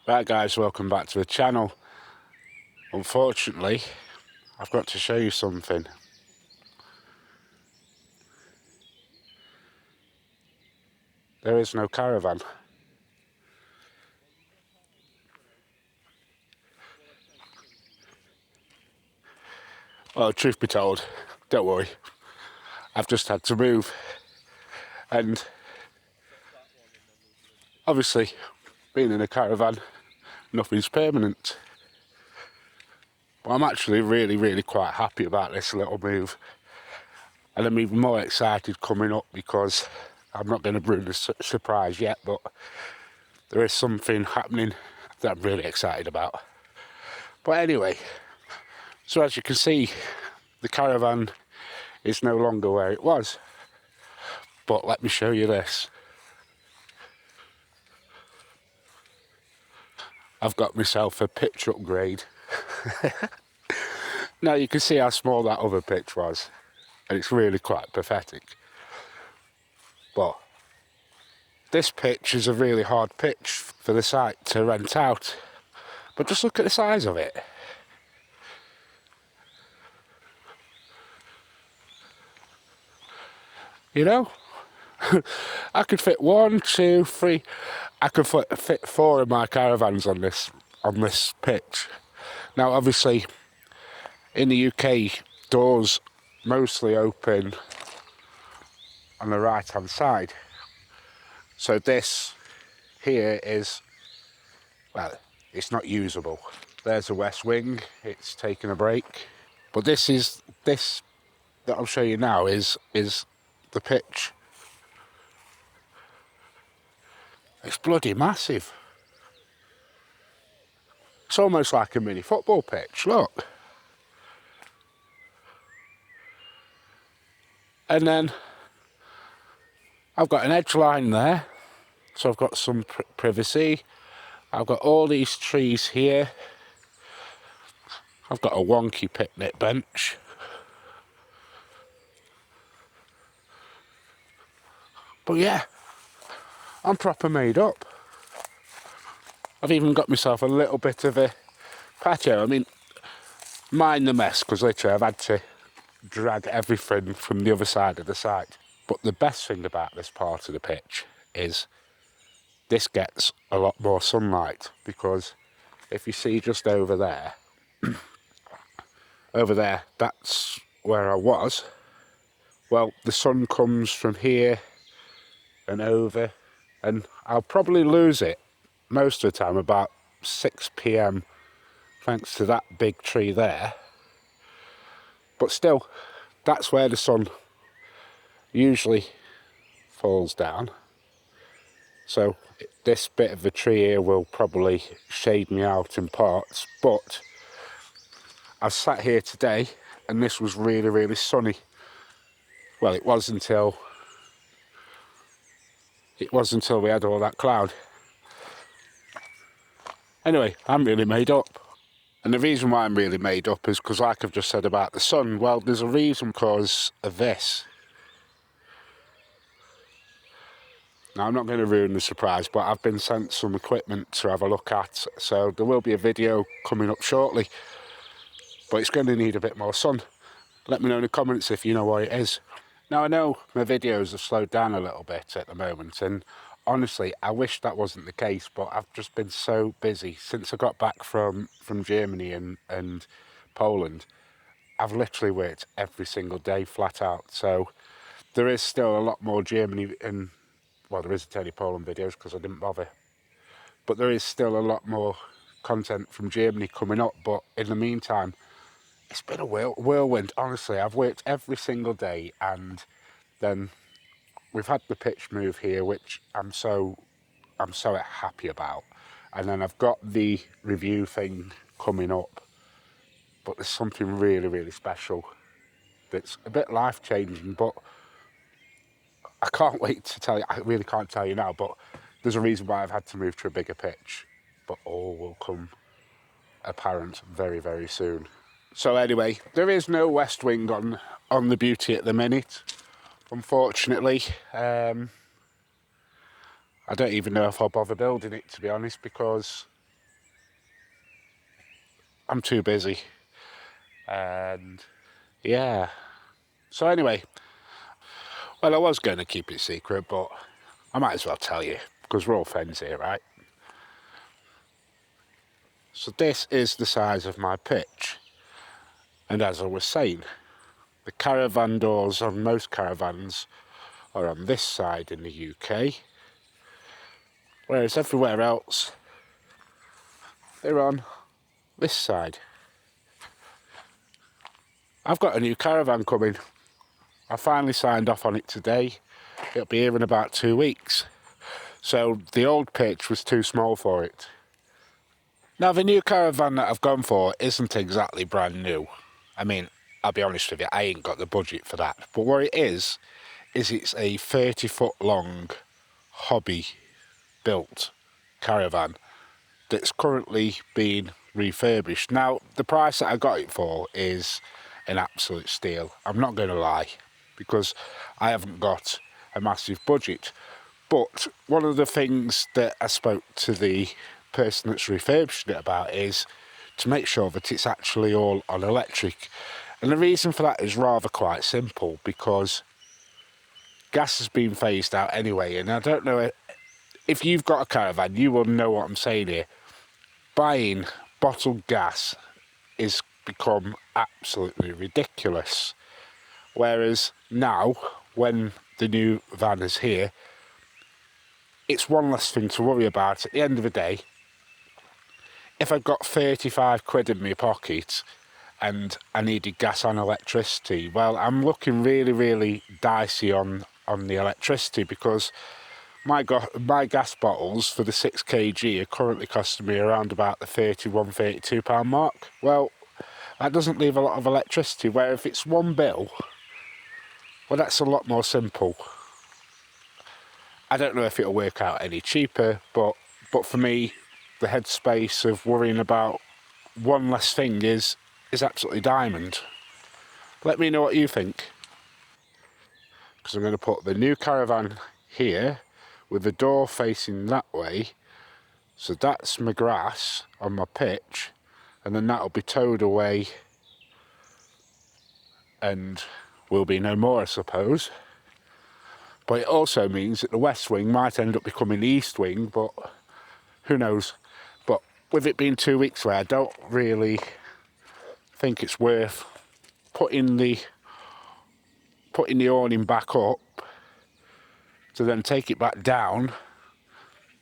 Right guys, welcome back to the channel. Unfortunately, I've got to show you something. There is no caravan. Well, truth be told, don't worry, I've just had to move. And obviously, being in a caravan, nothing's permanent. But I'm actually really quite happy about this little move. And I'm even more excited coming up because I'm not going to ruin the surprise yet, but there is something happening that I'm really excited about. But anyway, so as you can see, the caravan is no longer where it was. But let me show you this. I've got myself a pitch upgrade. Now you can see how small that other pitch was, and it's really quite pathetic. But this pitch is a really hard pitch for the site to rent out. But just look at the size of it. You know, I could fit 1, 2, 3. I could fit 4 of my caravans on this pitch. Now, obviously, in the UK, doors mostly open on the right-hand side. So this here is, well, it's not usable. There's the west wing. It's taken a break. But this that I'll show you now is the pitch. It's bloody massive. It's almost like a mini football pitch, look. And then I've got an edge line there, so I've got some privacy. I've got all these trees here. I've got a wonky picnic bench. But yeah, I'm proper made up. I've even got myself a little bit of a patio. I mean, mind the mess, because literally I've had to drag everything from the other side of the site. But the best thing about this part of the pitch is this gets a lot more sunlight, because if you see just over there, that's where I was. Well, the sun comes from here and over, and I'll probably lose it most of the time about 6 p.m. thanks to that big tree there. But still, that's where the sun usually falls down. So this bit of the tree here will probably shade me out in parts, but I've sat here today and this was really sunny. Well, it was until we had all that cloud. Anyway, I'm really made up. And the reason why I'm really made up is because, like I've just said about the sun, well, there's a reason because of this. Now, I'm not going to ruin the surprise, but I've been sent some equipment to have a look at, so there will be a video coming up shortly. But it's going to need a bit more sun. Let me know in the comments if you know what it is. Now, I know my videos have slowed down a little bit at the moment, and honestly, I wish that wasn't the case, but I've just been so busy. Since I got back from Germany and Poland, I've literally worked every single day flat out. So there is still a lot more Germany and, well, there isn't any Poland videos because I didn't bother. But there is still a lot more content from Germany coming up. But in the meantime, it's been a whirlwind. Honestly, I've worked every single day, and then we've had the pitch move here, which I'm so happy about. And then I've got the review thing coming up. But there's something really special that's a bit life-changing, but I can't wait to tell you. I really can't tell you now, but there's a reason why I've had to move to a bigger pitch. But all will come apparent very soon. So anyway, there is no west wing on the Beauty at the minute, unfortunately. I don't even know if I'll bother building it, to be honest, because I'm too busy. And yeah. So anyway, well, I was going to keep it secret, but I might as well tell you, because we're all friends here, right? So this is the size of my pitch. And as I was saying, the caravan doors on most caravans are on this side in the UK, whereas everywhere else, they're on this side. I've got a new caravan coming. I finally signed off on it today. It'll be here in about 2 weeks. So the old pitch was too small for it. Now the new caravan that I've gone for isn't exactly brand new. I mean, I'll be honest with you, I ain't got the budget for that. But what it is it's a 30-foot long hobby built caravan that's currently being refurbished. Now, the price that I got it for is an absolute steal. I'm not going to lie, because I haven't got a massive budget. But one of the things that I spoke to the person that's refurbishing it about is to make sure that it's actually all on electric. And the reason for that is rather quite simple, because gas has been phased out anyway, and I don't know if you've got a caravan, you will know what I'm saying here. Buying bottled gas is become absolutely ridiculous. Whereas now, when the new van is here, it's one less thing to worry about. At the end of the day, if I've got 35 quid in my pocket and I needed gas and electricity, well, I'm looking really, really dicey on the electricity, because my gas bottles for the 6 kg are currently costing me around about the £31–32 mark. Well, that doesn't leave a lot of electricity, where if it's one bill, well, that's a lot more simple. I don't know if it'll work out any cheaper, but for me, the headspace of worrying about one less thing is absolutely diamond. Let me know what you think, because I'm going to put the new caravan here with the door facing that way, so that's my grass on my pitch, and then that'll be towed away and will be no more, I suppose. But it also means that the west wing might end up becoming the east wing, but who knows. But with it being 2 weeks away, I don't really think it's worth putting the awning back up to then take it back down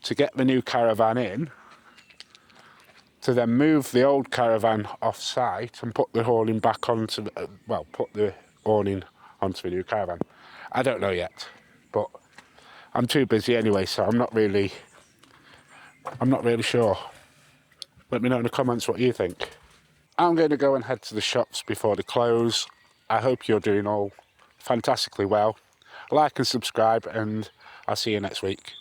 to get the new caravan in, to then move the old caravan off site and put the awning back onto put the awning onto the new caravan. I don't know yet, but I'm too busy anyway, so I'm not really sure. Let me know in the comments what you think. I'm going to go and head to the shops before they close. I hope you're doing all fantastically well. Like and subscribe, and I'll see you next week.